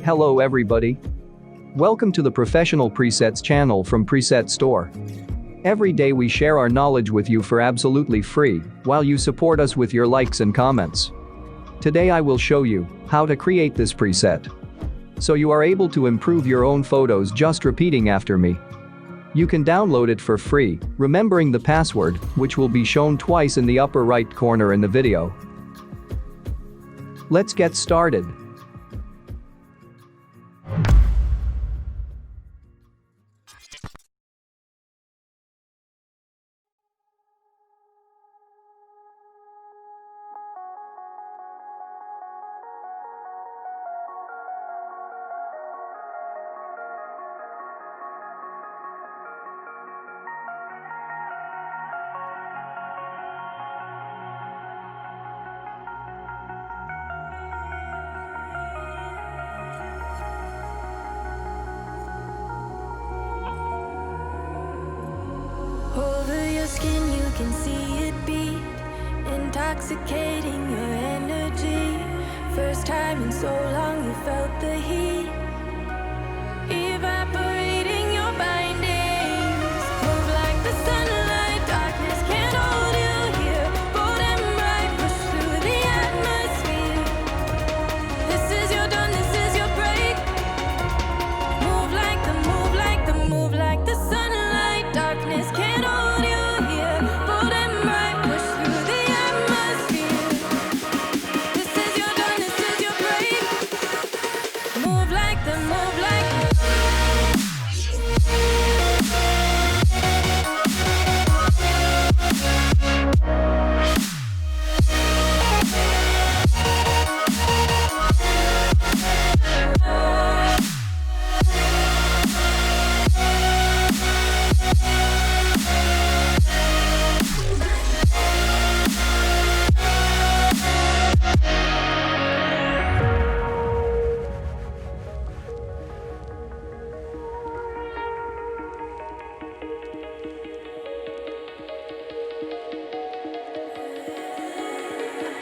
Hello everybody. Welcome to the Professional Presets channel from Preset Store. Every day we share our knowledge with you for absolutely free, while you support us with your likes and comments. Today I will show you how to create this preset, so you are able to improve your own photos just repeating after me. You can download it for free, remembering the password, which will be shown twice in the upper right corner in the video. Let's get started. Over your skin you can see it beat, intoxicating your energy. First time in so long you felt the heat, evaporating your bindings. Move like the sunlight, darkness can't hold you here. Bold and bright, push through the atmosphere. This is your dawn, this is your break. Move like the sunlight, darkness can't hold you here. Bold and bright, push through the atmosphere. This is your dawn, this is your break. Move like the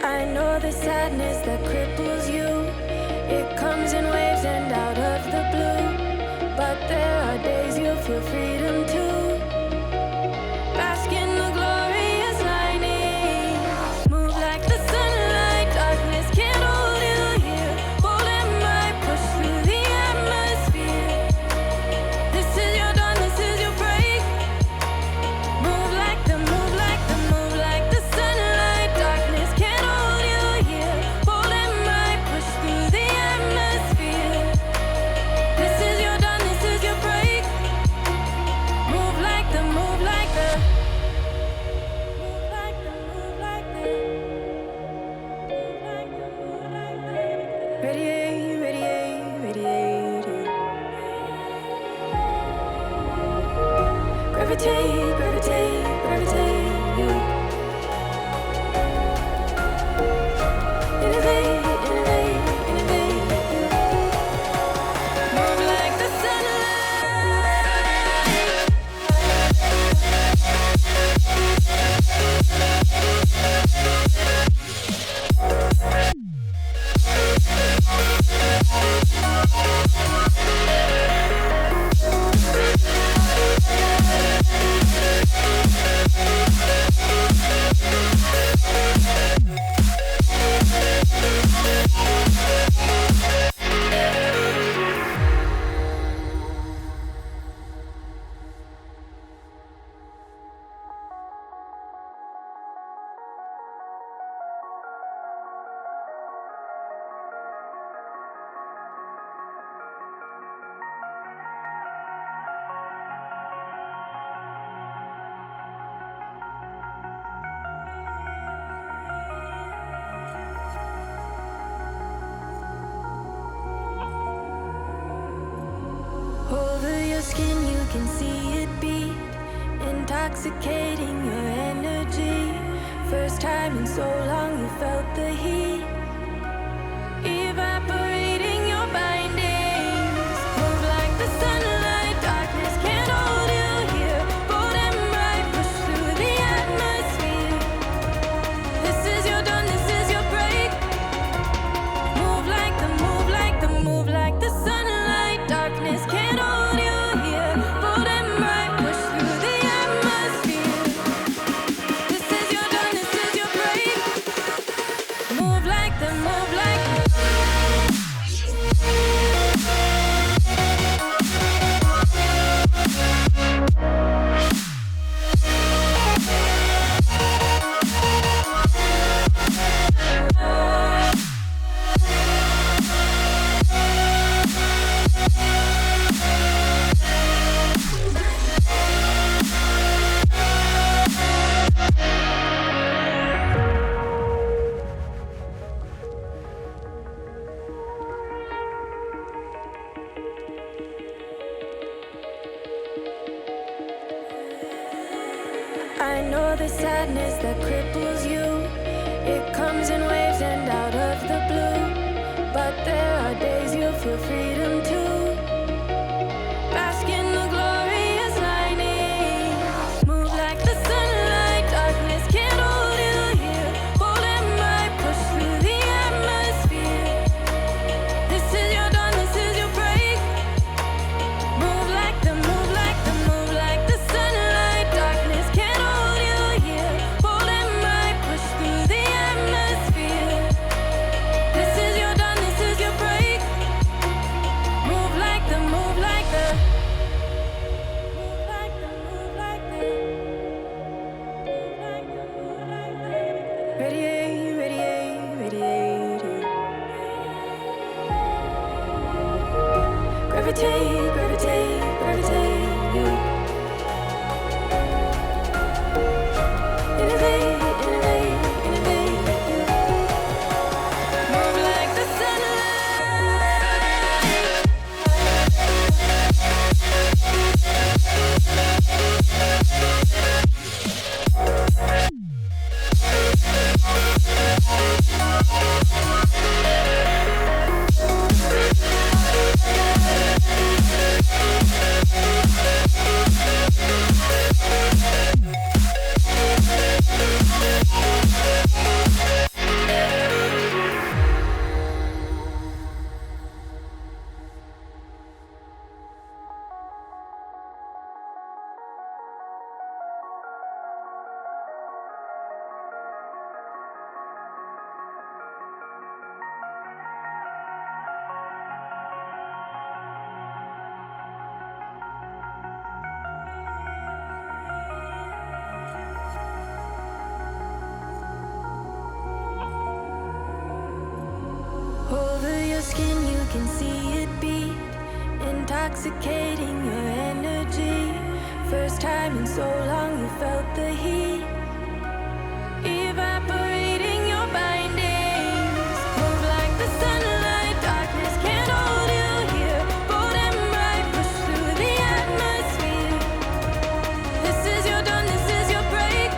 I know the sadness that cripples you. It comes in waves and out of the blue. But there are days you feel freedom too. Bask in the glorious lightning. Move like the sunlight, darkness can't hold you here. Bold and bright, push through the atmosphere. This is your dawn, this is your break. Move like the sunlight, darkness can't hold you here. Bold and bright, push through the atmosphere. This is your dawn, this is your break. Move like the radiate, radiate, radiate. Gravitate, gravitate, gravitate. Innovate, innovate, innovate. Move like the Over your skin you can see it beat, intoxicating your energy. First time in so long you felt the heat, evaporating your bindings. Move like the sunlight, darkness can't hold you here. Bold and bright, push through the atmosphere. This is your dawn, this is your break. Move like the sadness that cripples you. It comes in waves and out of the blue. But there are days you feel freedom too. Bask in the glorious lightning. Move like the sunlight, darkness can't hold you here. Bold and bright, push through the atmosphere. This is your dawn, this is your break. Move like the, move like the, move like the sunlight. Darkness can't hold you here. Bold and bright, push through the atmosphere. This is your dawn, this is your break. Move like the, move like the, move like the, move like the, move like the, move like the. Radiate, radiate, radiate. Gravitate, gravitate, gravitate. You innovate, innovate, innovate. You move like the sunlight. Over your skin, you can see it beat, intoxicating your energy. First time in so long, you felt the heat evaporating your bindings. Move like the sunlight, darkness can't hold you here. Bold and bright, push through the atmosphere. This is your dawn, this is your break.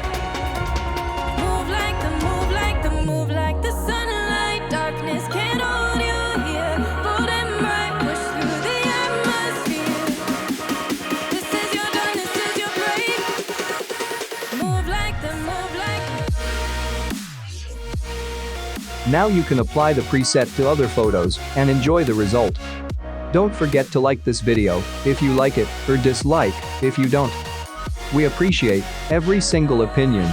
Move like the, move like the, move like the sunlight. Darkness can't hold you here. Bold and bright, push through the atmosphere. This is your dawn, this is your break. Move like the, move like the. Now you can apply the preset to other photos and enjoy the result. Don't forget to like this video if you like it or dislike if you don't. We appreciate every single opinion.